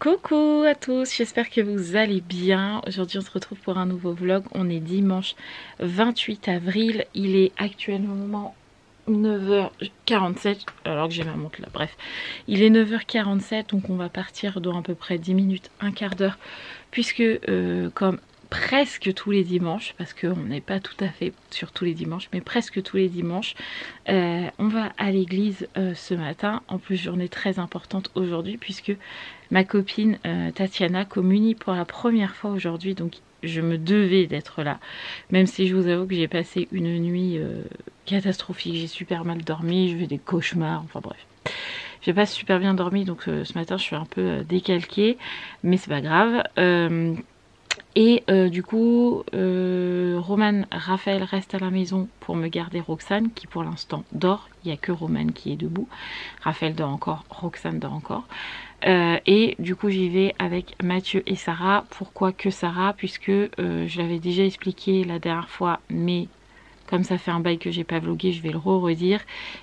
Coucou à tous, j'espère que vous allez bien. Aujourd'hui on se retrouve pour un nouveau vlog. On est dimanche 28 avril. Il est actuellement 9h47 alors que j'ai ma montre là, bref. Il est 9h47 donc on va partir dans à peu près 10 minutes, un quart d'heure. Puisque comme presque tous les dimanches, parce qu'on n'est pas tout à fait sur tous les dimanches, mais presque tous les dimanches, on va à l'église ce matin. En plus, journée très importante aujourd'hui puisque ma copine Tatiana communie pour la première fois aujourd'hui, donc je me devais d'être là, même si je vous avoue que j'ai passé une nuit catastrophique, j'ai super mal dormi, je fais des cauchemars, enfin bref. J'ai pas super bien dormi, donc ce matin je suis un peu décalquée, mais c'est pas grave. Et du coup, Romane, Raphaël reste à la maison pour me garder Roxane qui pour l'instant dort. Il n'y a que Romane qui est debout. Raphaël dort encore, Roxane dort encore. Et du coup j'y vais avec Mathieu et Sarah. Pourquoi que Sarah? Puisque je l'avais déjà expliqué la dernière fois, mais comme ça fait un bail que j'ai pas vlogué, je vais le redire.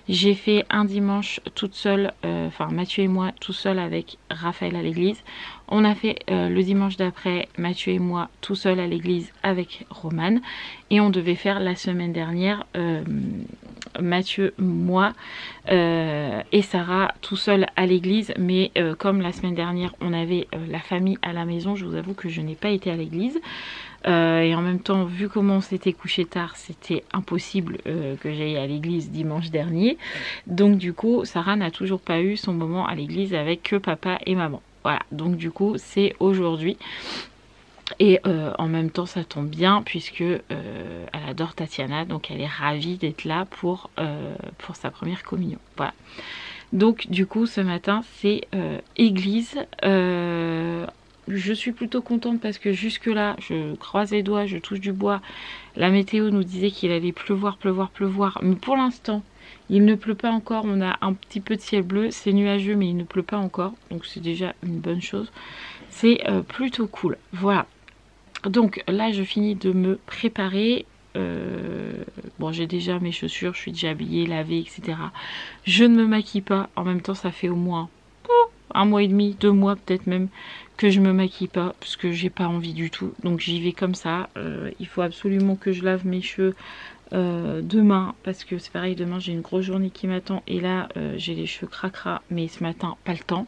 J'ai fait un dimanche toute seule, enfin Mathieu et moi tout seul avec Raphaël à l'église. On a fait le dimanche d'après Mathieu et moi tout seul à l'église avec Romane. Et on devait faire la semaine dernière Mathieu, moi et Sarah tout seul à l'église. Mais comme la semaine dernière on avait la famille à la maison, je vous avoue que je n'ai pas été à l'église. Et en même temps, vu comment on s'était couché tard, c'était impossible que j'aille à l'église dimanche dernier. Donc du coup, Sarah n'a toujours pas eu son moment à l'église avec que papa et maman. Voilà, donc du coup, c'est aujourd'hui. Et en même temps, ça tombe bien puisque elle adore Tatiana, donc elle est ravie d'être là pour sa première communion. Voilà. Donc du coup, ce matin, c'est église. Je suis plutôt contente parce que jusque là, je croise les doigts, je touche du bois. La météo nous disait qu'il allait pleuvoir. Mais pour l'instant, il ne pleut pas encore. On a un petit peu de ciel bleu. C'est nuageux, mais il ne pleut pas encore. Donc c'est déjà une bonne chose. C'est plutôt cool. Voilà. Donc là, je finis de me préparer. Bon, j'ai déjà mes chaussures. Je suis déjà habillée, lavée, etc. Je ne me maquille pas. En même temps, ça fait au moins un mois et demi, 2 mois peut-être même que je me maquille pas parce que j'ai pas envie du tout, donc j'y vais comme ça. Il faut absolument que je lave mes cheveux demain parce que c'est pareil, demain j'ai une grosse journée qui m'attend et là j'ai les cheveux cracra, mais ce matin pas le temps,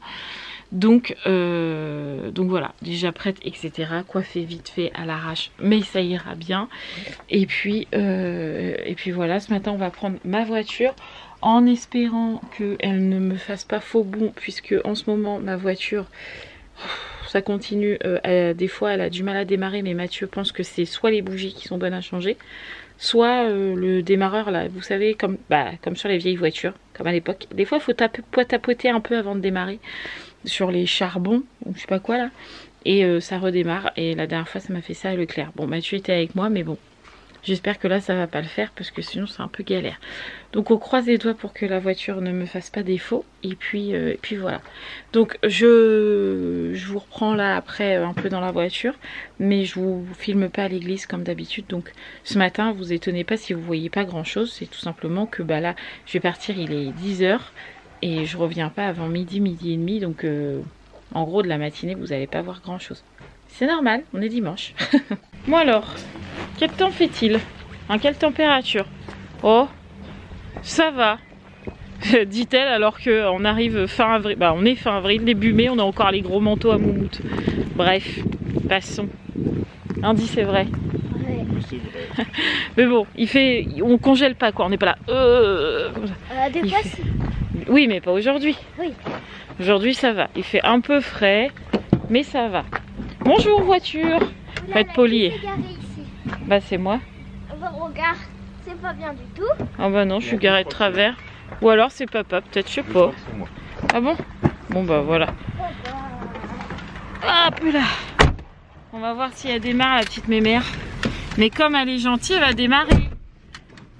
donc voilà, déjà prête, etc. Coiffée vite fait à l'arrache, mais ça ira bien. Et puis voilà, ce matin on va prendre ma voiture en espérant qu'elle ne me fasse pas faux bond, puisque en ce moment ma voiture, ça continue, des fois elle a du mal à démarrer, mais Mathieu pense que c'est soit les bougies qui sont bonnes à changer, soit le démarreur là, vous savez, comme sur les vieilles voitures, comme à l'époque. Des fois il faut tapoter un peu avant de démarrer sur les charbons, ou je sais pas quoi là, et ça redémarre. Et la dernière fois ça m'a fait ça à Leclerc. Bon, Mathieu était avec moi, mais bon, j'espère que là ça va pas le faire parce que sinon c'est un peu galère. Donc on croise les doigts pour que la voiture ne me fasse pas défaut. Et puis voilà. Donc je vous reprends là après un peu dans la voiture. Mais je vous filme pas à l'église comme d'habitude. Donc ce matin, vous étonnez pas si vous voyez pas grand chose. C'est tout simplement que bah là je vais partir, il est 10h. Et je reviens pas avant midi, midi et demi. Donc en gros de la matinée vous allez pas voir grand chose. C'est normal, on est dimanche. Moi alors, quel temps fait-il? Quelle température? Oh, ça va, dit-elle alors qu'on arrive fin avril. Bah on est fin avril, début mai, on a encore les gros manteaux à moumoute. Bref, passons. Andy, c'est vrai. Ouais. C'est vrai. Mais bon, il fait, on congèle pas quoi, on n'est pas là. Des fois, fait... Oui, mais pas aujourd'hui. Oui. Aujourd'hui ça va, il fait un peu frais, mais ça va. Bonjour voiture. Faut être poli. Bah c'est moi. Regarde, c'est pas bien du tout. Ah bah non, je suis garée de travers. Ou alors c'est papa, peut-être, je sais pas. Ah bon? Bon bah voilà. Hop là. On va voir si elle démarre, la petite mémère. Mais comme elle est gentille, elle va démarrer.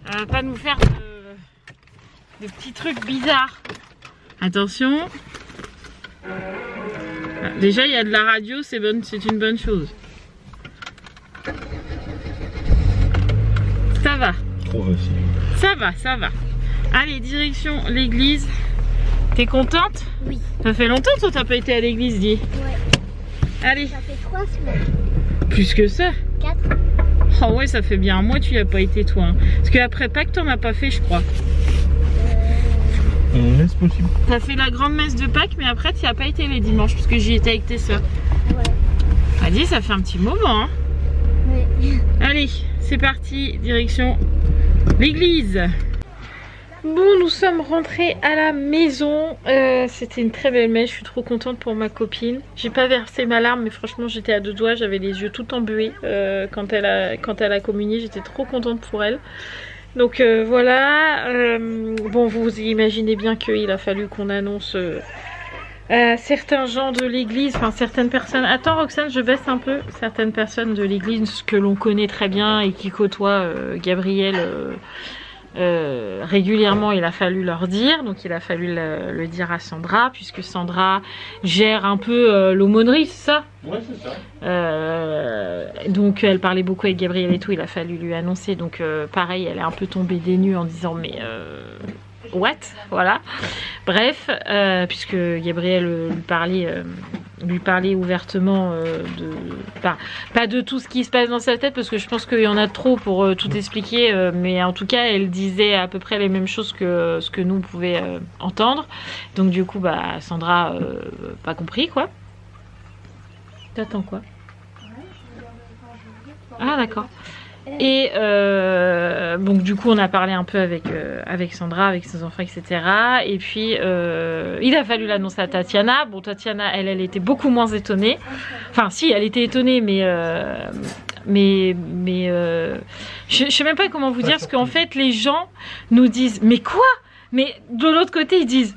Elle va pas nous faire de petits trucs bizarres. Attention. Déjà il y a de la radio, c'est une bonne chose. Ça va. Trop facile. Ça va, ça va. Allez, direction l'église. T'es contente? Oui. Ça fait longtemps que t'as pas été à l'église, dis. Ouais. Allez. Ça fait 3 semaines. Plus que ça? 4. Oh ouais, ça fait bien un mois que tu y as pas été toi. Hein. Parce qu'après Pâques, t'en as pas fait, je crois. C'est possible. T'as fait la grande messe de Pâques, mais après tu y as pas été les dimanches, parce que j'y étais avec tes soeurs. Ouais. Ah dis, ça fait un petit moment. Hein. Oui. Allez, c'est parti, direction l'église. Bon, nous sommes rentrés à la maison. C'était une très belle messe, je suis trop contente pour ma copine. J'ai pas versé ma larme, mais franchement j'étais à deux doigts, j'avais les yeux tout embués quand elle a communié, j'étais trop contente pour elle. Donc voilà, bon vous imaginez bien qu'il a fallu qu'on annonce certains gens de l'église, enfin certaines personnes. Attends Roxane, je baisse un peu. Certaines personnes de l'église que l'on connaît très bien et qui côtoient Gabriel régulièrement, il a fallu leur dire. Donc il a fallu le dire à Sandra, puisque Sandra gère un peu l'aumônerie, c'est ça? Ouais, c'est ça. Donc elle parlait beaucoup avec Gabriel et tout, il a fallu lui annoncer. Donc pareil, elle est un peu tombée des nues en disant mais what? Voilà. Bref, puisque Gabriel lui parlait ouvertement pas de tout ce qui se passe dans sa tête, parce que je pense qu'il y en a trop pour tout expliquer, mais en tout cas elle disait à peu près les mêmes choses que ce que nous on pouvait entendre. Donc du coup bah Sandra pas compris quoi. T'attends quoi? Ah d'accord. Et donc du coup on a parlé un peu avec Sandra, avec ses enfants, etc. Et puis il a fallu l'annoncer à Tatiana. Bon Tatiana elle était beaucoup moins étonnée. Enfin si, elle était étonnée, mais je sais même pas comment vous dire, parce qu'en fait les gens nous disent mais quoi? Mais de l'autre côté ils disent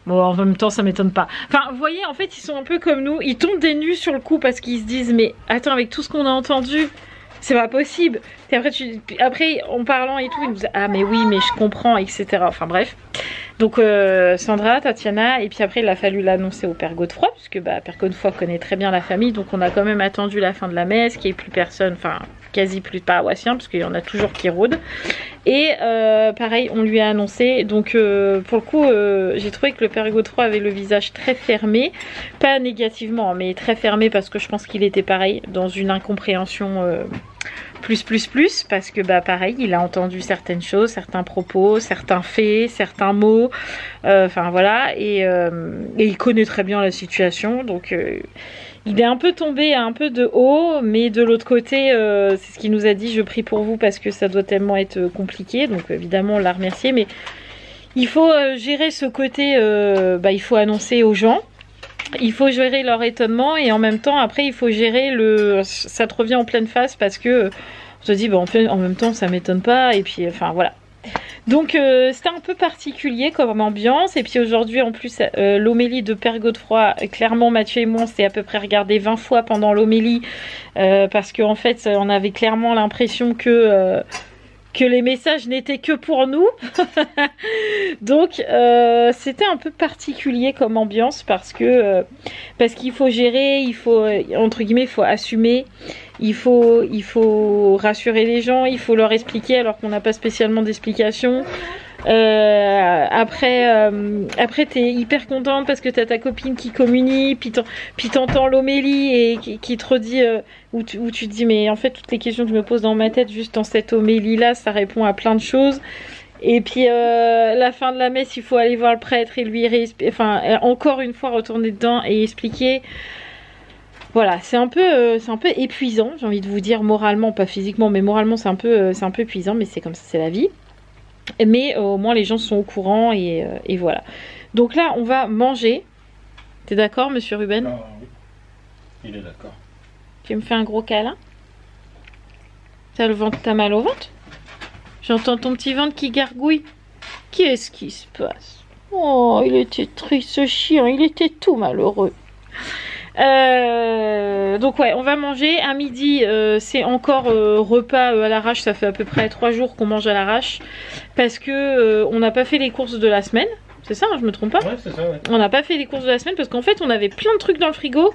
bon, en même temps ça m'étonne pas. Enfin vous voyez, en fait ils sont un peu comme nous, ils tombent des nues sur le coup parce qu'ils se disent mais attends, avec tout ce qu'on a entendu, c'est pas possible. Et après en parlant et tout, ils nous disent ah mais oui mais je comprends, etc. Enfin bref. Donc Sandra, Tatiana, et puis après il a fallu l'annoncer au Père Godefroy, puisque bah, Père Godefroy connaît très bien la famille, donc on a quand même attendu la fin de la messe, qu'il n'y ait plus personne, enfin quasi plus de paroissiens, parce qu'il y en a toujours qui rôdent. Et pareil, on lui a annoncé, donc pour le coup j'ai trouvé que le Père Godefroy avait le visage très fermé, pas négativement, mais très fermé, parce que je pense qu'il était pareil, dans une incompréhension plus, parce que bah pareil, il a entendu certaines choses, certains propos, certains faits, certains mots, enfin voilà, et il connaît très bien la situation, donc il est un peu tombé un peu de haut, mais de l'autre côté, c'est ce qu'il nous a dit, je prie pour vous parce que ça doit tellement être compliqué, donc évidemment on l'a remercié, mais il faut gérer ce côté, bah, il faut annoncer aux gens, il faut gérer leur étonnement, et en même temps après il faut gérer ça te revient en pleine face, parce que on se dit bah, en même temps ça m'étonne pas, et puis enfin voilà. Donc c'était un peu particulier comme ambiance, et puis aujourd'hui en plus l'homélie de Père Godefroy, clairement Mathieu et moi on s'est à peu près regardé 20 fois pendant l'homélie, parce qu'en fait on avait clairement l'impression que les messages n'étaient que pour nous. Donc c'était un peu particulier comme ambiance, parce qu'il faut gérer, il faut entre guillemets, il faut assumer, il faut rassurer les gens, il faut leur expliquer alors qu'on n'a pas spécialement d'explication. Après t'es hyper contente parce que t'as ta copine qui communie, puis t'entends l'homélie et qui te redit où tu te dis mais en fait toutes les questions que je me pose dans ma tête juste dans cette homélie là, ça répond à plein de choses. Et puis la fin de la messe, il faut aller voir le prêtre et lui encore une fois retourner dedans et expliquer. Voilà, c'est un peu épuisant, j'ai envie de vous dire, moralement, pas physiquement, mais moralement c'est un peu épuisant, mais c'est comme ça, c'est la vie. Mais au moins les gens sont au courant, et voilà. Donc là on va manger. T'es d'accord monsieur Ruben? Ah, oui. Il est d'accord. Tu me fais un gros câlin? T'as mal au ventre? J'entends ton petit ventre qui gargouille. Qu'est-ce qui se passe? Oh, il était triste ce chien, il était tout malheureux. Donc ouais, on va manger à midi. C'est encore repas à l'arrache. Ça fait à peu près 3 jours qu'on mange à l'arrache, parce que on n'a pas fait les courses de la semaine. C'est ça, hein, je me trompe pas? Ouais, c'est ça, ouais. On n'a pas fait les courses de la semaine parce qu'en fait on avait plein de trucs dans le frigo,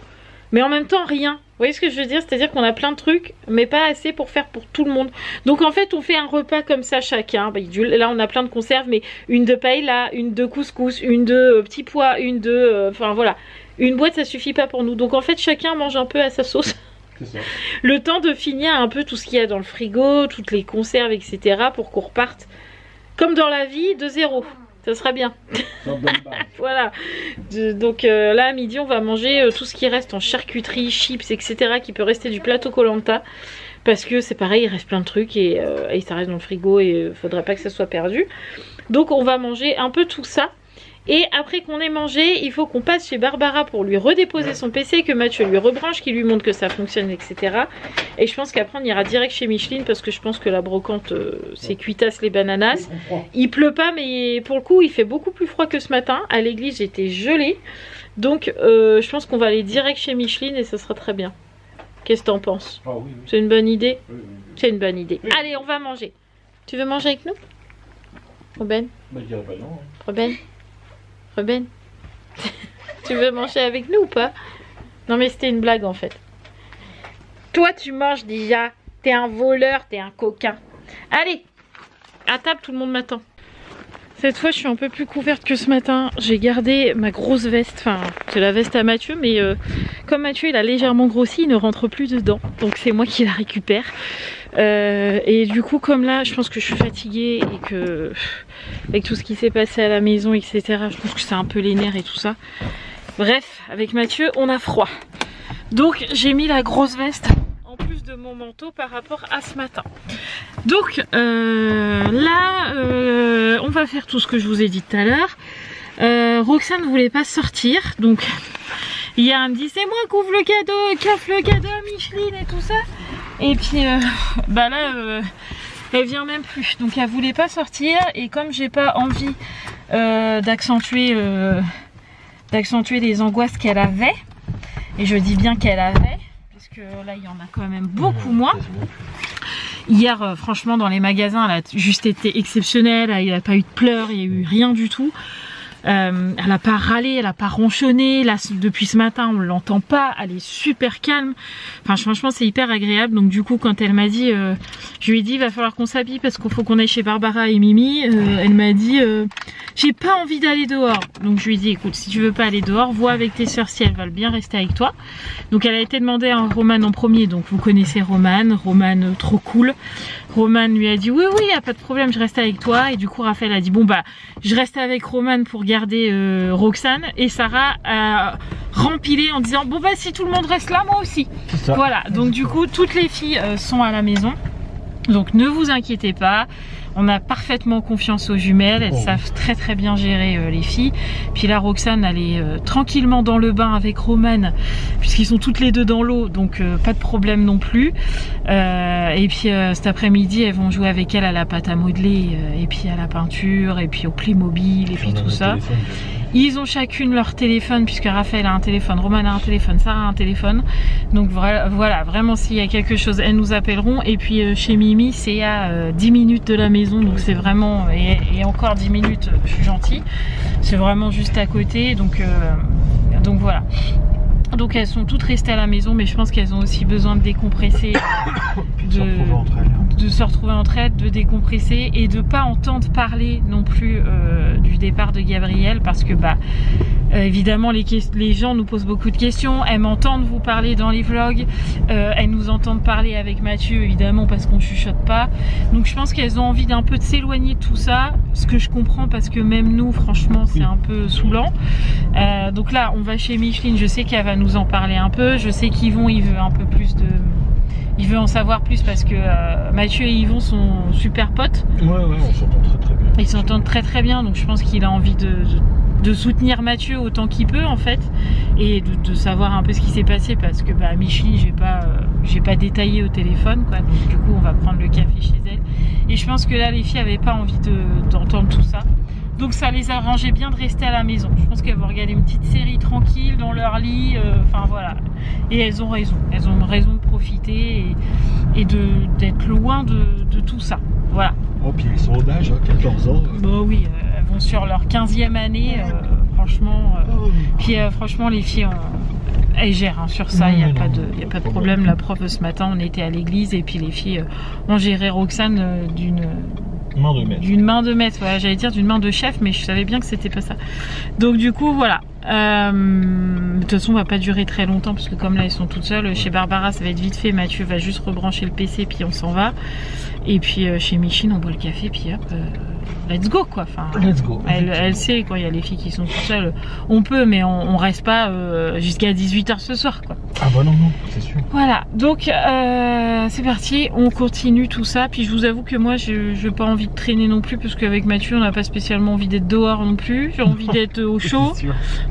mais en même temps rien. Vous voyez ce que je veux dire? C'est-à-dire qu'on a plein de trucs, mais pas assez pour faire pour tout le monde. Donc en fait, on fait un repas comme ça chacun. Là, on a plein de conserves, mais une de paella, une de couscous, une de petits pois, une de... Enfin voilà. Une boîte, ça suffit pas pour nous. Donc en fait, chacun mange un peu à sa sauce. C'est ça. Le temps de finir un peu tout ce qu'il y a dans le frigo, toutes les conserves, etc. pour qu'on reparte, comme dans la vie, de zéro. Ça sera bien. Voilà. Donc là, à midi, on va manger tout ce qui reste en charcuterie, chips, etc. qui peut rester du plateau Koh-Lanta. Parce que c'est pareil, il reste plein de trucs et ça reste dans le frigo et il faudrait pas que ça soit perdu. Donc on va manger un peu tout ça. Et après qu'on ait mangé, il faut qu'on passe chez Barbara pour lui redéposer son PC, que Mathieu lui rebranche, qu'il lui montre que ça fonctionne, etc. Et je pense qu'après on ira direct chez Micheline parce que je pense que la brocante, c'est cuitasse les bananas. Il pleut pas, mais pour le coup il fait beaucoup plus froid que ce matin. À l'église j'étais gelée. Donc je pense qu'on va aller direct chez Micheline et ça sera très bien. Qu'est-ce que t'en penses? Ah, oui, oui. C'est une bonne idée? Oui. C'est une bonne idée. Oui. Allez, on va manger. Tu veux manger avec nous? Ruben? Bah, je dirais pas non. Ruben? Ruben, tu veux manger avec nous ou pas? Non mais c'était une blague en fait. Toi tu manges déjà. T'es un voleur, t'es un coquin. Allez, à table, tout le monde m'attend. Cette fois je suis un peu plus couverte que ce matin. J'ai gardé ma grosse veste. Enfin c'est la veste à Mathieu, mais comme Mathieu il a légèrement grossi, il ne rentre plus dedans. Donc c'est moi qui la récupère. Et du coup comme là je pense que je suis fatiguée et que avec tout ce qui s'est passé à la maison, etc. je pense que c'est un peu les nerfs et tout ça. Bref, avec Mathieu on a froid. Donc j'ai mis la grosse veste en plus de mon manteau par rapport à ce matin. Donc là on va faire tout ce que je vous ai dit tout à l'heure. Roxane ne voulait pas sortir, donc hier elle me dit c'est moi qui ouvre le cadeau, qui offre le cadeau à Micheline et tout ça. Et puis bah là elle vient même plus, donc elle voulait pas sortir. Et comme j'ai pas envie d'accentuer les angoisses qu'elle avait, et je dis bien qu'elle avait parce que là il y en a quand même beaucoup moins. Hier franchement dans les magasins elle a juste été exceptionnelle, il n'y a pas eu de pleurs, il n'y a eu rien du tout. Elle n'a pas râlé, elle n'a pas ronchonné. Là, depuis ce matin, on l'entend pas. Elle est super calme. Enfin, franchement, c'est hyper agréable. Donc, du coup, quand elle m'a dit, je lui ai dit, il va falloir qu'on s'habille parce qu'il faut qu'on aille chez Barbara et Mimi. Elle m'a dit, j'ai pas envie d'aller dehors. Donc, je lui ai dit, écoute, si tu veux pas aller dehors, vois avec tes sœurs si elles veulent bien rester avec toi. Donc, elle a été demandée à Roman en premier. Donc, vous connaissez Roman. Roman, trop cool. Roman lui a dit, oui, oui, y a pas de problème, je reste avec toi. Et du coup, Raphaël a dit, bon, bah, je reste avec Roman pour garder Roxane, et Sarah a rempilé en disant bon bah si tout le monde reste là, moi aussi. Voilà, donc du coup toutes les filles sont à la maison, donc ne vous inquiétez pas, on a parfaitement confiance aux jumelles, elles savent très très bien gérer les filles. Puis là Roxane elle est tranquillement dans le bain avec Roman puisqu'ils sont toutes les deux dans l'eau, donc pas de problème non plus. Et puis cet après-midi elles vont jouer avec elle à la pâte à modeler et puis à la peinture et puis au Playmobil et puis tout ça. Ils ont chacune leur téléphone puisque Raphaël a un téléphone, Roman a un téléphone, Sarah a un téléphone. Donc voilà, vraiment s'il y a quelque chose, elles nous appelleront. Et puis chez Mimi c'est à 10 minutes de la maison, donc c'est vraiment, et encore 10 minutes, je suis gentille, c'est vraiment juste à côté, donc voilà. Donc elles sont toutes restées à la maison, mais je pense qu'elles ont aussi besoin de décompresser, de se retrouver entre elles, de décompresser et de pas entendre parler non plus du départ de Gabriel, parce que bah évidemment les gens nous posent beaucoup de questions, elles m'entendent vous parler dans les vlogs, elles nous entendent parler avec Mathieu évidemment parce qu'on chuchote pas, donc je pense qu'elles ont envie d'un peu de s'éloigner de tout ça, ce que je comprends parce que même nous franchement c'est un peu saoulant. Donc là on va chez Micheline, je sais qu'elle va nous en parler un peu, je sais qu'Yvon il veut un peu plus de... Il veut en savoir plus parce que Mathieu et Yvon sont super potes. Ouais, on s'entend très très bien. Ils s'entendent très très bien, donc je pense qu'il a envie de soutenir Mathieu autant qu'il peut en fait, et de savoir un peu ce qui s'est passé, parce que bah Micheline j'ai pas détaillé au téléphone quoi, donc du coup on va prendre le café chez elle. Et je pense que là les filles avaient pas envie d'entendre tout ça. Donc ça les arrangeait bien de rester à la maison. Je pense qu'elles vont regarder une petite série tranquille dans leur lit, enfin voilà. Et elles ont raison de profiter et d'être loin de tout ça. Voilà. Oh puis ils sont en âge, 14 ans. Bah oui, elles vont sur leur 15e année, franchement. Puis franchement les filles elle gère hein, sur ça, il n'y a, pas de problème. problème. La prof ce matin, on était à l'église et puis les filles ont géré Roxane d'une main de maître. Voilà, j'allais dire d'une main de chef, mais je savais bien que c'était pas ça. Donc du coup voilà. De toute façon on va pas durer très longtemps parce que comme là ils sont toutes seules. Chez Barbara ça va être vite fait, Mathieu va juste rebrancher le PC puis on s'en va. Et puis chez Micheline on boit le café puis hop, let's go quoi. Enfin, Let's go. Elle sait quand il y a les filles qui sont toutes seules, on peut mais on reste pas jusqu'à 18 h ce soir quoi. Ah bah non, c'est sûr. Voilà, donc c'est parti, on continue tout ça. Puis je vous avoue que moi j'ai pas envie de traîner non plus parce qu'avec Mathieu on n'a pas spécialement envie d'être dehors non plus. J'ai envie d'être au chaud.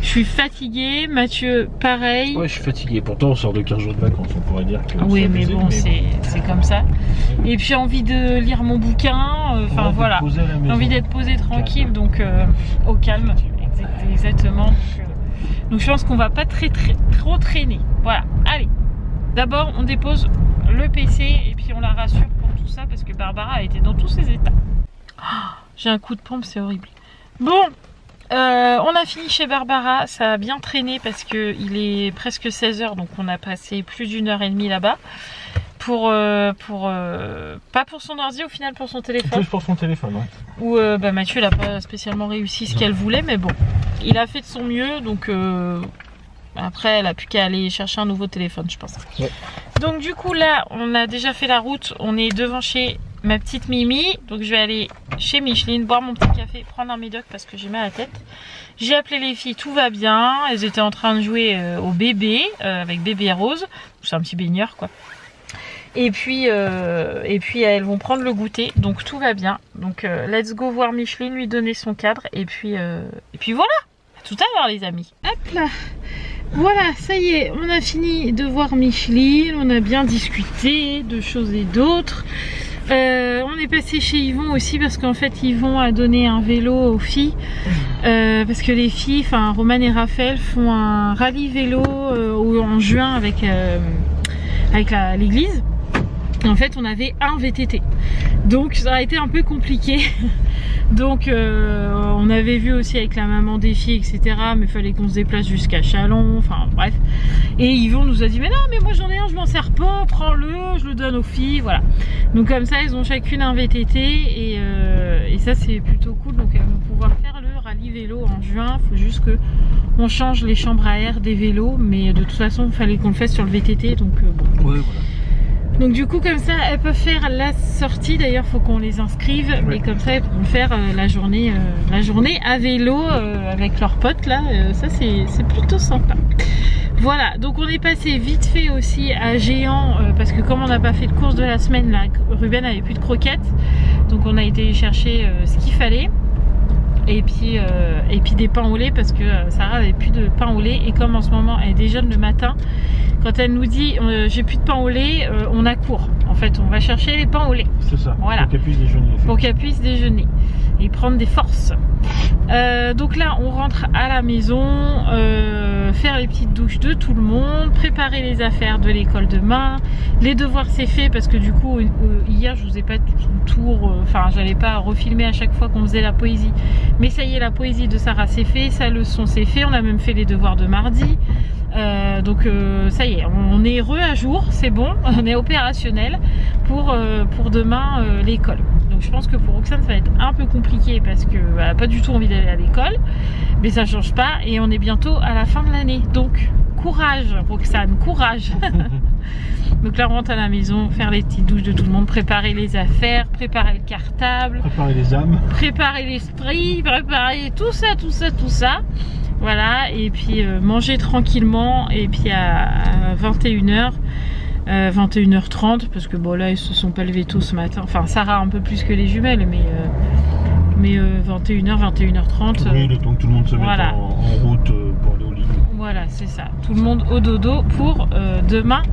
Je suis fatiguée, Mathieu pareil. Ouais, je suis fatigué. Pourtant on sort de 15 jours de vacances, on pourrait dire que oui mais bon c'est comme ça. Et puis j'ai envie de lire mon bouquin, enfin voilà. J'ai envie d'être posée tranquille, donc au calme, exactement. Donc je pense qu'on va pas trop traîner. Voilà, allez. D'abord on dépose le PC et puis on la rassure pour tout ça parce que Barbara a été dans tous ses états. Oh, j'ai un coup de pompe, c'est horrible. Bon, on a fini chez Barbara, ça a bien traîné parce que il est presque 16 h, donc on a passé plus d'1h30 là-bas. Pas pour son ordi, au final pour son téléphone. Plus pour son téléphone, ouais. Où Mathieu n'a pas spécialement réussi ce qu'elle voulait, mais bon, il a fait de son mieux, donc après elle a plus qu'à aller chercher un nouveau téléphone, je pense. Ouais. Donc du coup là, on a déjà fait la route, on est devant chez ma petite Mimi, donc je vais aller chez Micheline, boire mon petit café, prendre un médoc parce que j'ai mal à la tête. J'ai appelé les filles, tout va bien, elles étaient en train de jouer au bébé, avec bébé Rose, c'est un petit baigneur quoi. Et puis elles vont prendre le goûter, donc tout va bien. Donc let's go voir Micheline, lui donner son cadre, et puis voilà. À tout à l'heure les amis. Hop là. Voilà, ça y est, on a fini de voir Micheline, on a bien discuté de choses et d'autres. On est passé chez Yvon aussi parce qu'en fait Yvon a donné un vélo aux filles parce que les filles, enfin Romane et Raphaël font un rallye vélo en juin avec l'église. En fait on avait un VTT, donc ça a été un peu compliqué. Donc on avait vu aussi avec la maman des filles etc, mais il fallait qu'on se déplace jusqu'à Chalon, enfin bref. Et Yvon nous a dit mais non mais moi j'en ai un, je m'en sers pas, prends-le, je le donne aux filles, voilà. Donc comme ça elles ont chacune un VTT et ça c'est plutôt cool. Donc elles vont pouvoir faire le rallye vélo en juin. Il faut juste que on change les chambres à air des vélos, mais de toute façon il fallait qu'on le fasse sur le VTT, donc bon. Ouais, voilà. Donc du coup comme ça elles peuvent faire la sortie, d'ailleurs faut qu'on les inscrive, ouais. Et comme ça elles pourront faire la journée à vélo avec leurs potes là, ça c'est plutôt sympa. Voilà, donc on est passé vite fait aussi à Géant parce que comme on n'a pas fait de course de la semaine là, Ruben avait plus de croquettes, donc on a été chercher ce qu'il fallait. Et puis des pains au lait parce que Sarah avait plus de pain au lait, et comme en ce moment elle déjeune le matin, quand elle nous dit j'ai plus de pain au lait, on accourt. En fait on va chercher les pains au lait. C'est ça, voilà. Pour qu'elle puisse déjeuner. Pour qu'elle puisse déjeuner et prendre des forces. Donc là on rentre à la maison, faire les petites douches de tout le monde, préparer les affaires de l'école demain. Les devoirs c'est fait parce que du coup hier je vous ai pas tout le tour, enfin j'allais pas refilmer à chaque fois qu'on faisait la poésie. Mais ça y est, la poésie de Sarah c'est fait, sa leçon c'est fait, on a même fait les devoirs de mardi. Donc ça y est, on est heureux à jour, c'est bon, on est opérationnel pour demain l'école. Donc je pense que pour Roxane ça va être un peu compliqué parce qu'elle n'a pas du tout envie d'aller à l'école, mais ça change pas et on est bientôt à la fin de l'année. Donc courage Roxane, courage. Donc là on rentre à la maison, faire les petites douches de tout le monde, préparer les affaires, préparer le cartable, préparer les âmes, préparer l'esprit, préparer tout ça. Voilà, et puis manger tranquillement, et puis à 21 h, 21h30, parce que bon là ils se sont pas levés tôt ce matin, enfin Sarah un peu plus que les jumelles, mais 21h, 21h30. Oui, le temps que tout le monde se mette en route pour aller au lit. Voilà, c'est ça, tout le monde au dodo pour demain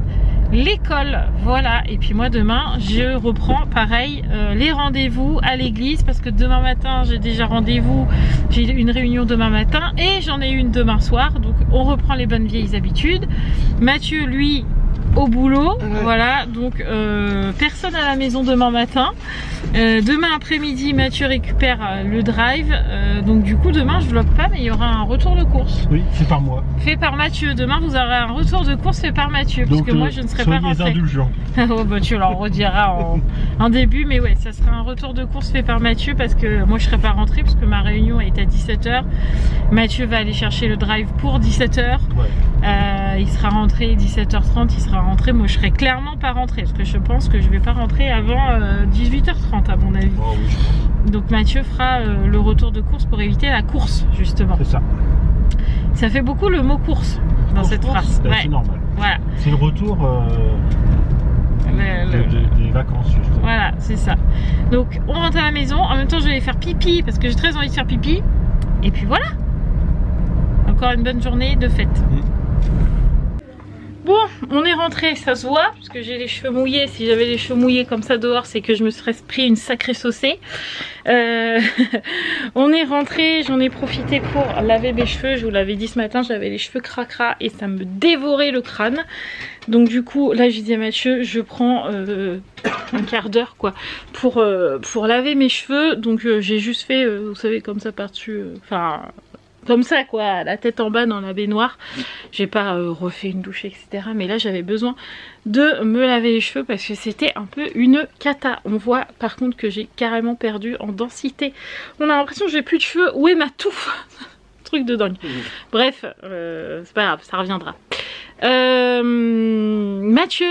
l'école. Voilà, et puis moi demain je reprends pareil les rendez-vous à l'église parce que demain matin j'ai déjà rendez-vous, j'ai une réunion demain matin et j'en ai une demain soir, donc on reprend les bonnes vieilles habitudes. Mathieu lui au boulot, ouais. Voilà, donc personne à la maison demain matin. Demain après-midi, Mathieu récupère le drive. Donc du coup, demain, je vlog pas, mais il y aura un retour de course. Oui, fait par moi. Fait par Mathieu. Demain, vous aurez un retour de course fait par Mathieu. Donc, parce que moi, je ne serai pas rentrée. Indulgents. Oh, bah, tu leur rediras en début. Mais ouais, ça sera un retour de course fait par Mathieu. Parce que moi, je ne serai pas rentrée. Parce que ma réunion est à 17 h. Mathieu va aller chercher le drive pour 17 h. Ouais. Il sera rentré 17 h 30. Il sera rentré. Moi, je serai clairement pas rentrée. Parce que je pense que je vais pas rentrer avant 18 h 30 à mon avis. Oh, oui, donc Mathieu fera le retour de course pour éviter la course justement. C'est ça. Ça fait beaucoup le mot course dans cette phrase. Ouais. C'est normal. Voilà. C'est le retour des vacances justement. Voilà, c'est ça. Donc on rentre à la maison. En même temps je vais aller faire pipi parce que j'ai très envie de faire pipi. Et puis voilà. Encore une bonne journée de fête. Bon, on est rentré, ça se voit, puisque j'ai les cheveux mouillés. Si j'avais les cheveux mouillés comme ça dehors, c'est que je me serais pris une sacrée saucée. On est rentré, j'en ai profité pour laver mes cheveux. Je vous l'avais dit ce matin, j'avais les cheveux cracra et ça me dévorait le crâne. Donc du coup, là j'ai dit à Mathieu, je prends un quart d'heure quoi pour laver mes cheveux. Donc j'ai juste fait, vous savez, comme ça par-dessus, enfin... comme ça quoi, la tête en bas dans la baignoire. J'ai pas refait une douche etc. Mais là j'avais besoin de me laver les cheveux parce que c'était un peu une cata. On voit par contre que j'ai carrément perdu en densité. On a l'impression que j'ai plus de cheveux. Où est ma touffe? Truc de dingue. Bref, c'est pas grave, ça reviendra. Mathieu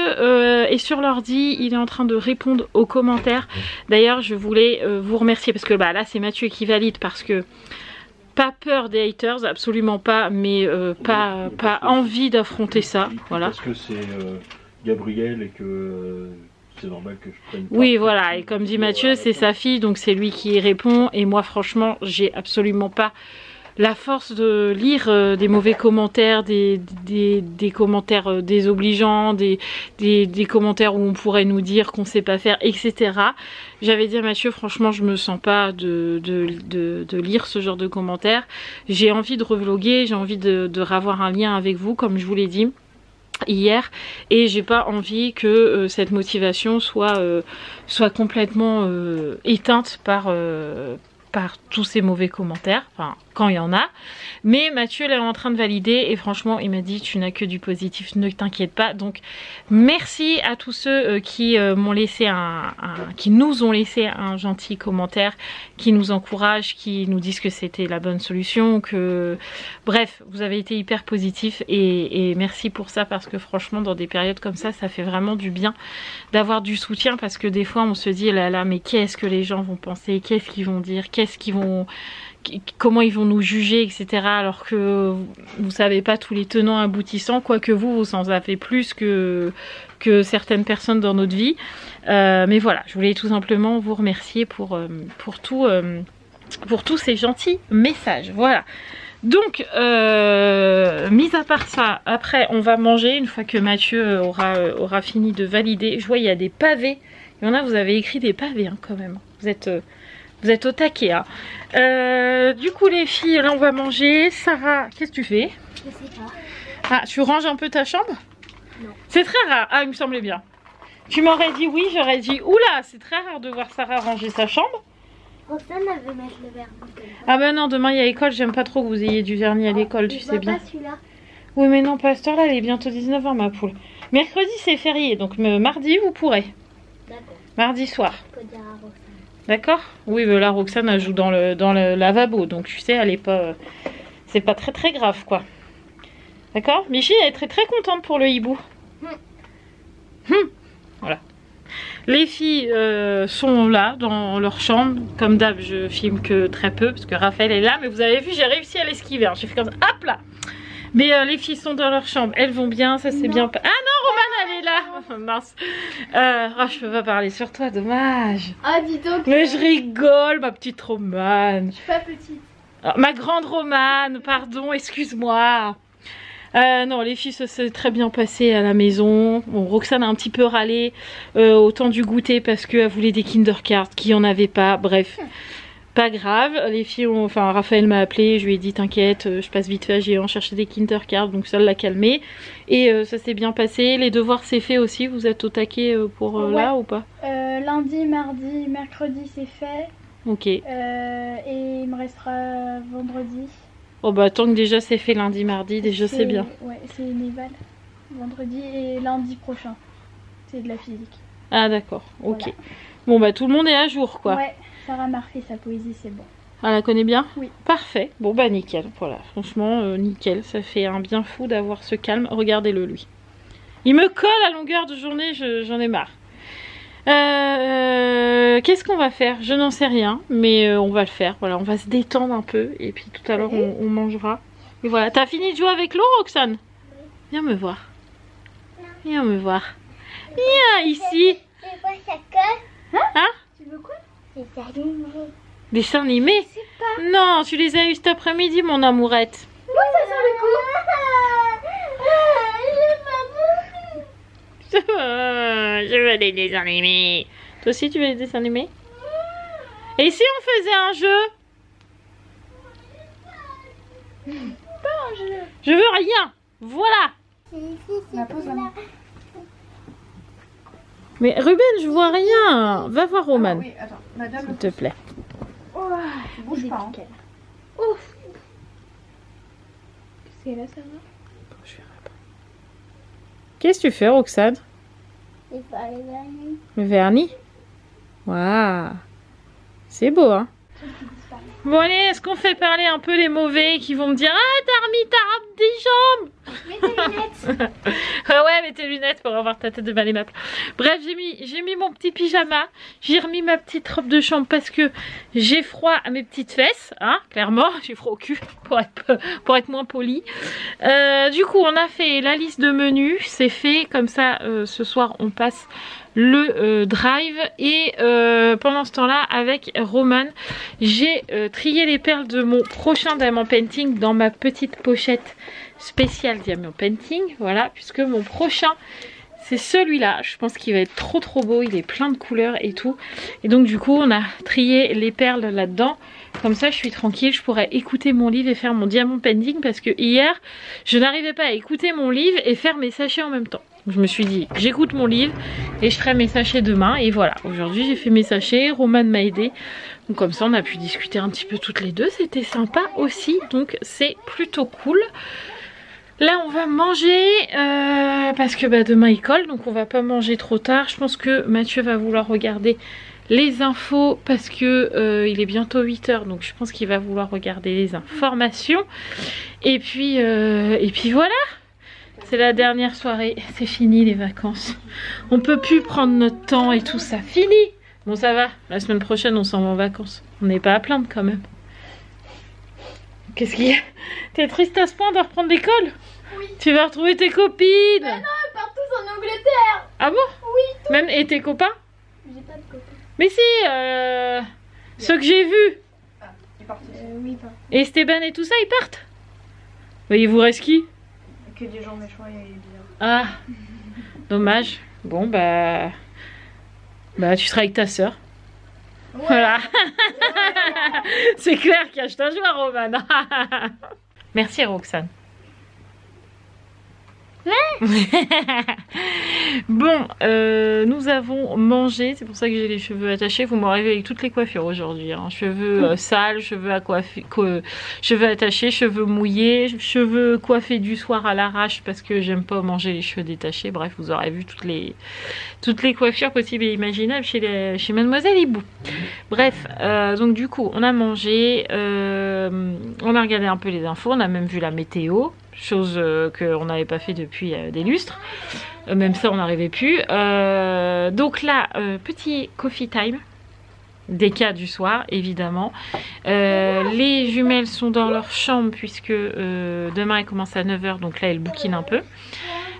est sur l'ordi, il est en train de répondre aux commentaires. D'ailleurs je voulais vous remercier parce que bah, là c'est Mathieu qui valide parce que pas peur des haters, absolument pas, mais pas envie d'affronter ça. Voilà. Parce que c'est Gabriel et que c'est normal que je prenne. Oui, voilà, et comme dit Mathieu, c'est sa fille, donc c'est lui qui répond. Et moi, franchement, j'ai absolument pas la force de lire des mauvais commentaires, des commentaires désobligeants, des commentaires où on pourrait nous dire qu'on sait pas faire, etc. J'avais dit à Mathieu, franchement, je me sens pas de lire ce genre de commentaires. J'ai envie de revloguer, j'ai envie de revoir un lien avec vous, comme je vous l'ai dit hier, et j'ai pas envie que cette motivation soit complètement éteinte par tous ces mauvais commentaires, enfin quand il y en a. Mais Mathieu là, est en train de valider et franchement il m'a dit tu n'as que du positif, ne t'inquiète pas. Donc merci à tous ceux qui m'ont laissé qui nous ont laissé un gentil commentaire, qui nous encouragent, qui nous disent que c'était la bonne solution, que bref vous avez été hyper positifs et merci pour ça parce que franchement dans des périodes comme ça fait vraiment du bien d'avoir du soutien parce que des fois on se dit là là mais qu'est-ce que les gens vont penser, qu'est-ce qu'ils vont dire, comment ils vont nous juger etc. alors que vous savez pas tous les tenants aboutissants, quoique vous en savez plus que certaines personnes dans notre vie. Mais voilà, je voulais tout simplement vous remercier pour tous ces gentils messages. Voilà. Donc, mis à part ça, après on va manger une fois que Mathieu aura fini de valider. Je vois il y a des pavés. Il y en a, vous avez écrit des pavés hein, quand même. Vous êtes au taquet. Hein. Du coup les filles, là on va manger. Sarah, qu'est-ce que tu fais? Je sais pas. Ah, tu ranges un peu ta chambre? Non. C'est très rare. Ah, il me semblait bien. Tu m'aurais dit oui, j'aurais dit oula, c'est très rare de voir Sarah ranger sa chambre. Roxane, elle veut mettre le vernis. Ah bah non, demain il y a école, j'aime pas trop que vous ayez du vernis à l'école, tu sais bien. Pas celui-là. Oui mais non, pas à cette heure-là, elle est bientôt 19 h ma poule. Mercredi c'est férié, donc mardi vous pourrez. D'accord. Mardi soir. Faut dire à Roxane. D'accord? Oui, mais là Roxane elle joue dans le lavabo, donc tu sais, elle est pas... c'est pas très très grave quoi. D'accord? Michi elle est très très contente pour le hibou. Voilà. Les filles sont là dans leur chambre. Comme d'hab, je filme que très peu parce que Raphaël est là. Mais vous avez vu, j'ai réussi à l'esquiver. Hein. J'ai fait comme ça. Hop là. Mais les filles sont dans leur chambre. Elles vont bien. Ça c'est bien. Ah non, Romane, elle est là. Oh, mince. Oh, je peux pas parler sur toi. Dommage. Ah, dis donc. Mais je rigole, ma petite Romane. Je suis pas petite. Oh, ma grande Romane. Pardon, excuse-moi. Non, les filles, ça s'est très bien passé à la maison. Bon, Roxane a un petit peu râlé au temps du goûter parce qu'elle voulait des Kinder Cards, qu'il n'y en avait pas. Bref, pas grave. Les filles ont... Enfin, Raphaël m'a appelé, je lui ai dit t'inquiète, je passe vite fait à Géant chercher des Kinder Cards, donc ça l'a calmé. Et ça s'est bien passé. Les devoirs c'est fait aussi, vous êtes au taquet pour là ou pas? lundi, mardi, mercredi c'est fait. Ok. Et il me restera vendredi. Oh bah tant que déjà c'est fait lundi, mardi, déjà c'est bien. Ouais, c'est Néval. Vendredi et lundi prochain. C'est de la physique. Ah d'accord, ok. Voilà. Bon bah tout le monde est à jour quoi. Ouais, Sarah m'a refait sa poésie, c'est bon. Ah, la connaît bien? Oui. Parfait. Bon bah nickel. Voilà, franchement nickel. Ça fait un bien fou d'avoir ce calme. Regardez-le lui. Il me colle à longueur de journée, j'en ai marre. Qu'est-ce qu'on va faire? Je n'en sais rien, mais on va le faire. Voilà, on va se détendre un peu et puis tout à l'heure on mangera. Et voilà, t'as fini de jouer avec l'eau, Roxane? Viens me voir. Viens me voir. Viens ici. C'est quoi ça colle? Hein? Tu veux quoi? C'est animé. Dessin animé? Non, tu les as eu cet après-midi, mon amourette. Moi ça sent le coup. Je veux des dessins animés. Toi aussi tu veux des dessins animés? Et si on faisait un jeu? Pas un jeu. Je veux rien. Voilà. La pause, maman. Mais Ruben, je vois rien. Va voir Roman, Ah oui, attends, madame. s'il te plaît. Oh, tu bouges pas. Hein. Ouf. Qu'est-ce qu'elle a, ça va? Qu'est-ce que tu fais, Roxane? C'est pas les amis. Le vernis? Waouh. C'est beau, hein? Bon allez, est-ce qu'on fait parler un peu les mauvais qui vont me dire ah t'as remis ta robe des jambes? Mets tes lunettes. Ah ouais, mets tes lunettes pour avoir ta tête de malémaple. Bref, j'ai mis mon petit pyjama, j'ai remis ma petite robe de chambre parce que j'ai froid à mes petites fesses, hein, clairement, j'ai froid au cul pour être moins poli. Du coup, on a fait la liste de menus, c'est fait, comme ça ce soir on passe le drive et pendant ce temps là avec Roman j'ai trié les perles de mon prochain diamant painting dans ma petite pochette spéciale diamant painting, voilà, puisque mon prochain c'est celui-là. Je pense qu'il va être trop beau, il est plein de couleurs et tout, et donc du coup on a trié les perles là-dedans. Comme ça je suis tranquille, je pourrais écouter mon livre et faire mon diamant painting, parce que hier je n'arrivais pas à écouter mon livre et faire mes sachets en même temps. Je me suis dit j'écoute mon livre et je ferai mes sachets demain, et voilà, aujourd'hui j'ai fait mes sachets, Roman m'a aidé, donc comme ça on a pu discuter un petit peu toutes les deux, c'était sympa aussi, donc c'est plutôt cool. Là on va manger parce que bah, demain il colle, donc on va pas manger trop tard. Je pense que Mathieu va vouloir regarder les infos parce que il est bientôt 8 h, donc je pense qu'il va vouloir regarder les informations. Et puis voilà, c'est la dernière soirée, c'est fini les vacances. On peut plus prendre notre temps et tout ça, fini. Bon ça va, la semaine prochaine on s'en va en vacances. On n'est pas à plaindre quand même. Qu'est-ce qu'il y a? T'es triste à ce point de reprendre l'école? Oui. Tu vas retrouver tes copines? Mais non, ils partent tous en Angleterre. Ah bon? Oui, Même et tes copains? J'ai pas de copain. Mais si, ceux que j'ai vus. Ah, ils partent aussi. Oui, ils partent. Et Esteban et tout ça, ils partent? Mais il vous reste qui? Que des gens méchants et bien. Ah, dommage. Bon bah tu seras avec ta soeur. Ouais. Voilà. C'est clair qu'il achète un joueur, Roman. Merci Roxane. Bon, nous avons mangé, c'est pour ça que j'ai les cheveux attachés. Vous m'aurez vu avec toutes les coiffures aujourd'hui, hein. Cheveux sales, cheveux à coiffer, cheveux attachés, cheveux mouillés, cheveux coiffés du soir à l'arrache parce que j'aime pas manger les cheveux détachés. Bref, vous aurez vu toutes les coiffures possibles et imaginables chez Mademoiselle Hibou. Bref, donc du coup on a mangé, on a regardé un peu les infos, on a même vu la météo, chose qu'on n'avait pas fait depuis des lustres, même ça on n'arrivait plus. Donc là, petit coffee time, déca du soir évidemment. Les jumelles sont dans leur chambre puisque demain elle commence à 9 h, donc là elle bouquine un peu.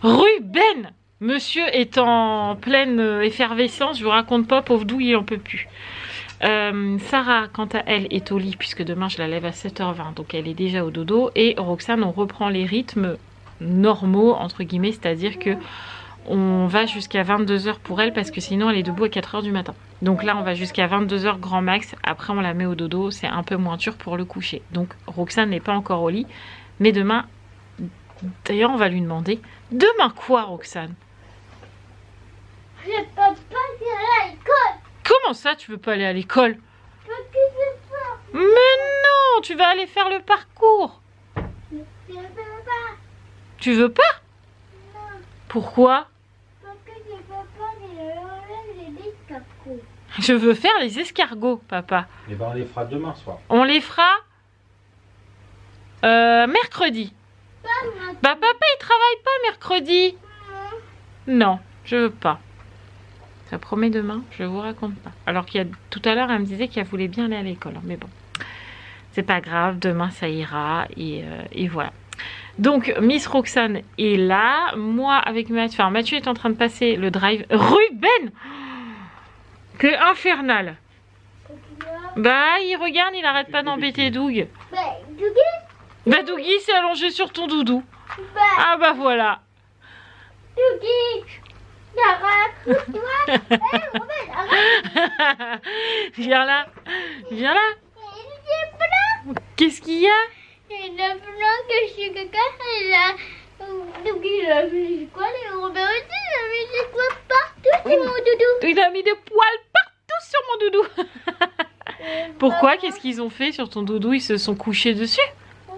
Ruben, monsieur est en pleine effervescence, je vous raconte pas, pauvre Dou, il en peut plus. Sarah quant à elle est au lit puisque demain je la lève à 7 h 20, donc elle est déjà au dodo, et Roxane on reprend les rythmes normaux entre guillemets, c'est à dire que on va jusqu'à 22 h pour elle parce que sinon elle est debout à 4 h du matin. Donc là on va jusqu'à 22 h grand max, après on la met au dodo, c'est un peu moins dur pour le coucher. Donc Roxane n'est pas encore au lit, mais demain, d'ailleurs on va lui demander, demain quoi Roxane? Je peux pas dire à l'école. Comment ça, tu veux pas aller à l'école? Parce que c'est pas. Mais non, tu vas aller faire le parcours. Je veux pas. Tu veux pas? Non. Pourquoi? Parce que je veux pas les escargots. Je veux faire les escargots, papa. Et ben on les fera demain soir. On les fera mercredi. Pas maintenant. Bah papa, il travaille pas mercredi. Non, je veux pas. Ça promet demain, je vous raconte pas. Alors qu'il y a tout à l'heure, elle me disait qu'elle voulait bien aller à l'école. Mais bon, c'est pas grave, demain ça ira. Et voilà. Donc, Miss Roxane est là. Moi, avec Mathieu, enfin Mathieu est en train de passer le drive. Ruben! Que infernal! Bah, il regarde, il arrête pas d'embêter Doug. Bah, Dougie. Bah, Dougie s'est allongé sur ton doudou. Bah, Ah bah voilà. Dougie. Arrête. Tu vois. Robin, arrête. Viens là. Viens là. Il est plein. Qu'est-ce qu'il y a? Il est plein que je suis caca. Et là, Dougie, il a mis quoi? Les Robin aussi, il a mis des quoi partout sur mon doudou. Il a mis des poils partout sur mon doudou. Pourquoi? Qu'est-ce qu'ils ont fait sur ton doudou? Ils se sont couchés dessus? Ouais.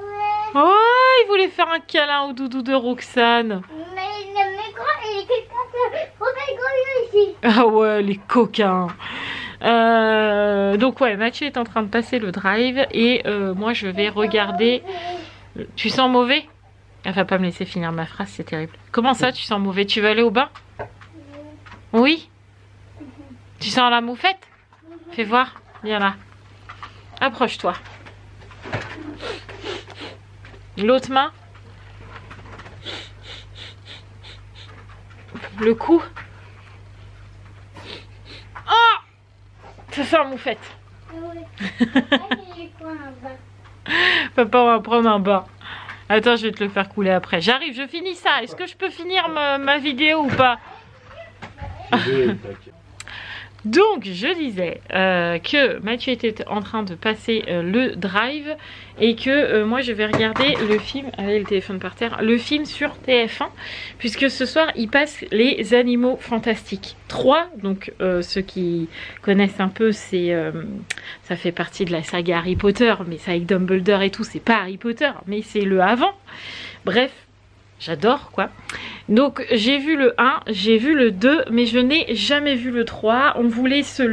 Oh, ils voulaient faire un câlin au doudou de Roxane. Mais il est méchant et il est quelqu'un de Robin Gros ici. Ah ouais, les coquins. Donc ouais, Mathieu est en train de passer le drive et moi je vais regarder. Tu sens mauvais? Elle va pas me laisser finir ma phrase, c'est terrible. Comment ça, tu sens mauvais? Tu veux aller au bain? Oui? Tu sens la moufette? Fais voir. Viens là. Approche-toi. L'autre main. Le cou. Oh! Ça sent la moufette. Papa, on va prendre un bain. Attends, je vais te le faire couler après. J'arrive, je finis ça. Est-ce que je peux finir ma vidéo ou pas? Donc, je disais que Mathieu était en train de passer le drive et que moi, je vais regarder le film, allez, le téléphone par terre, le film sur TF1, puisque ce soir, il passe Les Animaux Fantastiques 3. Donc, ceux qui connaissent un peu, ça fait partie de la saga Harry Potter, mais c'est avec Dumbledore et tout, c'est pas Harry Potter, mais c'est le avant. Bref. J'adore quoi. Donc j'ai vu le 1, j'ai vu le 2, mais je n'ai jamais vu le 3. On voulait se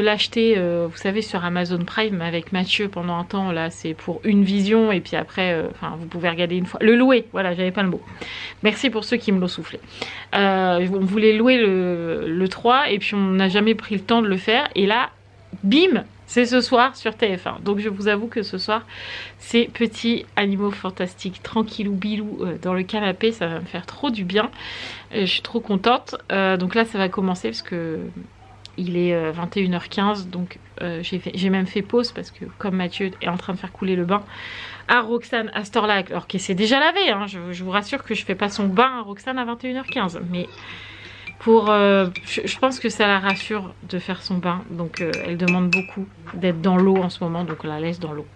l'acheter, vous savez, sur Amazon Prime avec Mathieu pendant un temps. Là, c'est pour une vision et puis après, enfin, vous pouvez regarder une fois. Le louer, voilà, j'avais pas le mot. Merci pour ceux qui me l'ont soufflé. On voulait louer le 3 et puis on n'a jamais pris le temps de le faire. Et là, bim! C'est ce soir sur TF1. Donc je vous avoue que ce soir, ces petits animaux fantastiques, tranquillou bilou dans le canapé, ça va me faire trop du bien. Je suis trop contente. Donc là, ça va commencer parce que il est 21h15. Donc j'ai même fait pause parce que comme Mathieu est en train de faire couler le bain à Roxane à cette heure-là, alors qu'elle s'est déjà lavée. Hein, je vous rassure que je fais pas son bain à Roxane à 21h15. Mais... je pense que ça la rassure de faire son bain, donc elle demande beaucoup d'être dans l'eau en ce moment, donc on la laisse dans l'eau.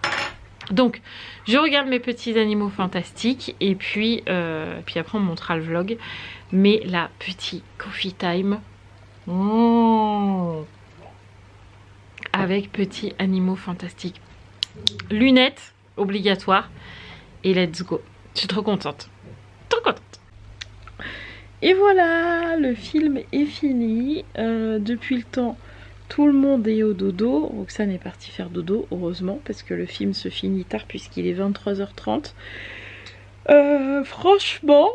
Donc je regarde mes petits animaux fantastiques et puis après on montrera le vlog. Mais la petite coffee time avec petits animaux fantastiques, lunettes obligatoires et let's go. Je suis trop contente, trop contente. Et voilà, le film est fini. Depuis le temps, tout le monde est au dodo. Roxane est partie faire dodo, heureusement, parce que le film se finit tard puisqu'il est 23h30. Franchement,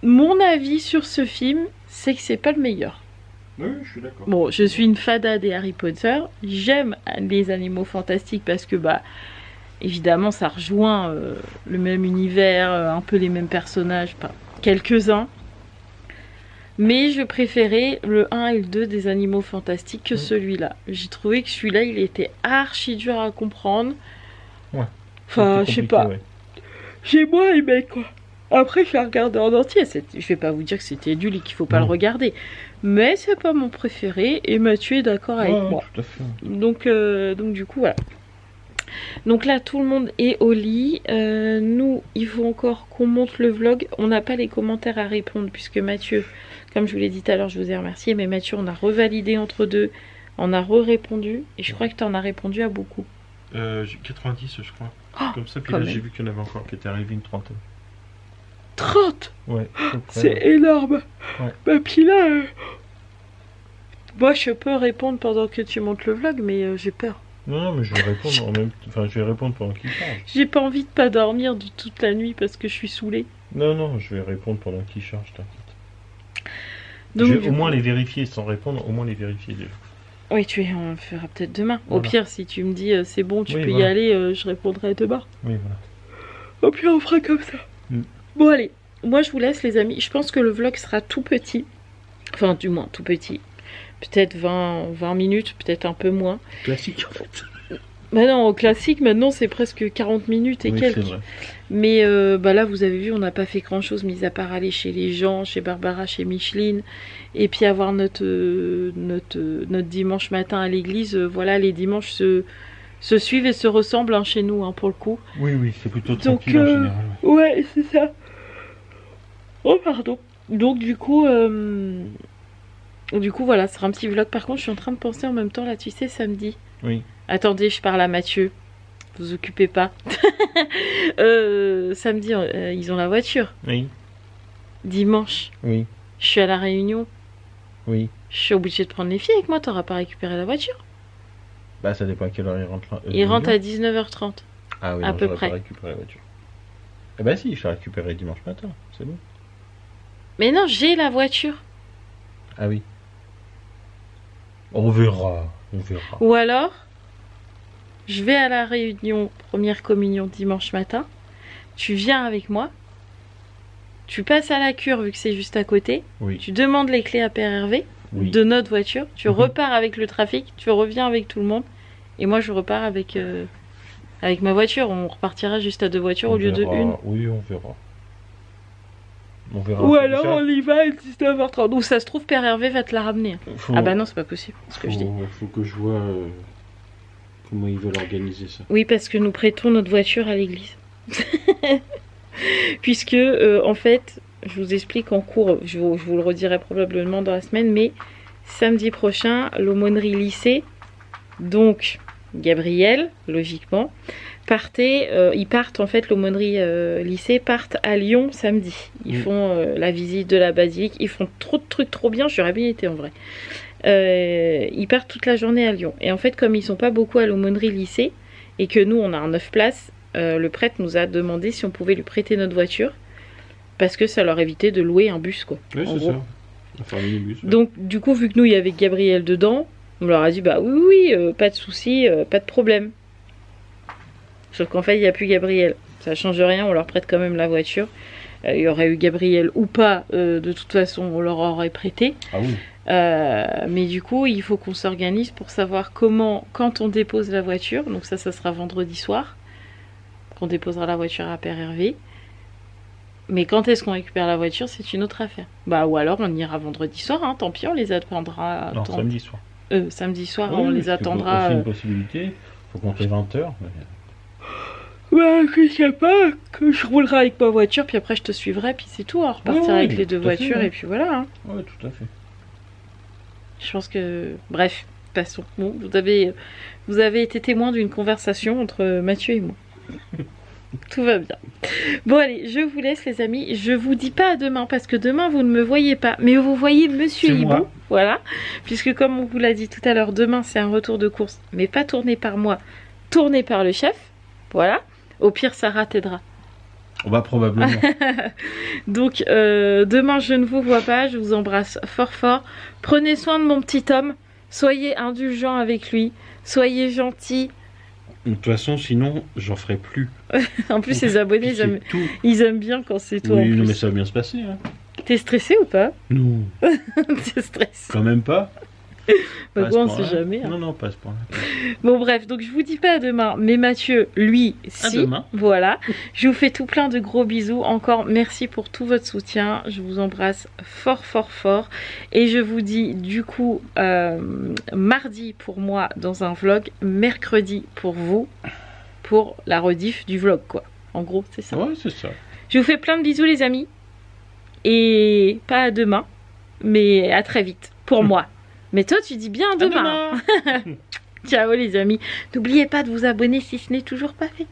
mon avis sur ce film, c'est que c'est pas le meilleur. Oui, je suis d'accord. Bon, je suis une fada des Harry Potter. J'aime les animaux fantastiques parce que, bah, évidemment, ça rejoint le même univers, un peu les mêmes personnages, pas quelques-uns. Mais je préférais le 1 et le 2 des animaux fantastiques que celui-là. J'ai trouvé que celui-là, il était archi dur à comprendre. Ouais. Enfin, je sais pas. Ouais. J'ai moins aimé quoi. Après, je l'ai regardé en entier. Je vais pas vous dire que c'était nul et qu'il faut pas le regarder. Mais c'est pas mon préféré. Et Mathieu est d'accord avec moi. Tout à fait. Donc du coup, voilà. Donc là, tout le monde est au lit. Nous, il faut encore qu'on monte le vlog. On n'a pas les commentaires à répondre puisque Mathieu, Comme je vous l'ai dit tout à l'heure, je vous ai remercié. Mais Mathieu, on a revalidé entre deux. On a répondu. Et je crois que tu en as répondu à beaucoup. J'ai 90, je crois. Oh, Comme ça, puis quand là, même. j'ai vu qu'il y en avait encore qui étaient arrivés une trentaine. 30. Ouais. C'est énorme. Ouais. Bah, puis là, moi, je peux répondre pendant que tu montes le vlog, mais j'ai peur. Non, mais je vais répondre en même Enfin, je vais répondre pendant qu'il charge. J'ai pas envie de pas dormir de toute la nuit parce que je suis saoulée. Non, je vais répondre pendant qu'il charge, t'inquiète. Donc, Je vais au moins les vérifier sans répondre, au moins les vérifier déjà. Oui, on le fera peut-être demain. Au Voilà. pire, si tu me dis c'est bon, tu Oui, peux y voilà. aller, je répondrai demain. Oui, voilà. Au pire, on fera comme ça. Bon, allez. Moi, je vous laisse, les amis. Je pense que le vlog sera tout petit. Enfin, du moins, tout petit. Peut-être 20 minutes, peut-être un peu moins. Classique, en fait. Bah non, au classique, maintenant, c'est presque 40 minutes et Oui, quelques. c'est vrai. Mais bah là, vous avez vu, on n'a pas fait grand-chose, mis à part aller chez les gens, chez Barbara, chez Micheline, et puis avoir notre dimanche matin à l'église. Voilà, les dimanches se suivent et se ressemblent hein, chez nous, hein, pour le coup. Oui, c'est plutôt Donc, tranquille en général. ouais, c'est ça. Oh, pardon. Donc, du coup, voilà, ce sera un petit vlog. Par contre, je suis en train de penser en même temps, là, tu sais, samedi. Oui. Attendez, je parle à Mathieu. Vous occupez pas. Samedi, ils ont la voiture. Oui. Dimanche, Oui. je suis à la Réunion. Oui. Je suis obligée de prendre les filles avec moi. T'auras pas récupéré la voiture. Bah, ça dépend à quelle heure ils rentrent là. Ils rentrent à 19h30. Ah oui, à non, peu j'aurais près. pas récupéré la voiture. Eh bah si, je l'ai récupérée dimanche matin, c'est bon. Mais non, j'ai la voiture. Ah oui. On verra. Ou alors, je vais à la Réunion, première communion dimanche matin. Tu viens avec moi. Tu passes à la cure vu que c'est juste à côté. Oui. Tu demandes les clés à Père Hervé Oui. de notre voiture. Tu Mhm. repars avec le trafic. Tu reviens avec tout le monde. Et moi, je repars avec ma voiture. On repartira juste à 2 voitures au lieu de verra. une. Oui, on verra. On verra. Ou Faut alors déjà- on y va à 19h30. Ou ça se trouve, Père Hervé va te la ramener. faut- Ah bah non, c'est pas possible, ce que je dis. Faut que je vois comment ils veulent organiser ça. Oui, parce que nous prêtons notre voiture à l'église. Puisque, en fait, je vous explique en cours, je vous le redirai probablement dans la semaine, mais samedi prochain, l'aumônerie lycée, donc Gabriel, logiquement, ils partent en fait, l'aumônerie lycée partent à Lyon samedi. Ils font la visite de la basilique, ils font trop de trucs trop bien, j'aurais bien été en vrai. Ils partent toute la journée à Lyon. Et en fait, comme ils sont pas beaucoup à l'aumônerie lycée, et que nous on a un 9 places, le prêtre nous a demandé si on pouvait lui prêter notre voiture, parce que ça leur évitait de louer un bus, quoi. Oui, en c'est gros. ça. Enfin, un minibus. Ouais. Donc du coup, vu que nous il y avait Gabriel dedans, on leur a dit bah oui, pas de souci, pas de problème. Sauf qu'en fait il n'y a plus Gabriel. Ça change rien, on leur prête quand même la voiture. Il y aurait eu Gabriel ou pas, de toute façon on leur aurait prêté. Ah oui. Mais du coup il faut qu'on s'organise pour savoir comment, quand on dépose la voiture, donc ça sera vendredi soir, qu'on déposera la voiture à Père Hervé. Mais quand est-ce qu'on récupère la voiture, c'est une autre affaire. Bah ou alors on ira vendredi soir, hein, tant pis, on les attendra. Non, samedi soir. Samedi soir, Oui, on les c'est attendra. aussi une possibilité. Faut compter 20h. Ouais, je sais pas, que je roulerai avec ma voiture, puis après je te suivrai, puis c'est tout, on repartira Oui, avec les 2 tout à fait, voitures, ouais. et puis voilà. Hein. Ouais, tout à fait. Je pense que... Bref, passons. Bon, vous avez été témoin d'une conversation entre Mathieu et moi. Tout va bien. Bon allez, je vous laisse les amis. Je vous dis pas à demain, parce que demain vous ne me voyez pas, mais vous voyez Monsieur C'est Hibou. moi. Voilà, puisque comme on vous l'a dit tout à l'heure, demain c'est un retour de course, mais pas tourné par moi, tourné par le chef. Voilà. Au pire, Sarah t'aidera. On va probablement. Donc, demain, je ne vous vois pas. Je vous embrasse fort fort. Prenez soin de mon petit homme. Soyez indulgents avec lui. Soyez gentils. De toute façon, sinon, j'en ferai plus. En plus, les abonnés, Puis c'est tout. ils aiment bien quand c'est toi. Oui, en non, plus. mais ça va bien se passer. Hein. T'es stressé ou pas? Non, T'es stressé. quand même pas. Bah Pas à quoi, on ce sait point-là. jamais. Hein. Non, pas à ce point-là. Bon, bref, donc je vous dis pas à demain. Mais Mathieu, lui, si. demain. Voilà. Je vous fais tout plein de gros bisous. Encore merci pour tout votre soutien. Je vous embrasse fort, fort, fort. Et je vous dis du coup mardi pour moi dans un vlog, mercredi pour vous, pour la rediff du vlog, quoi. En gros, c'est ça. Ouais, c'est ça. Je vous fais plein de bisous, les amis. Et pas à demain. mais à très vite pour moi. Mais toi tu dis bien À demain. demain. Ciao les amis. N'oubliez pas de vous abonner si ce n'est toujours pas fait.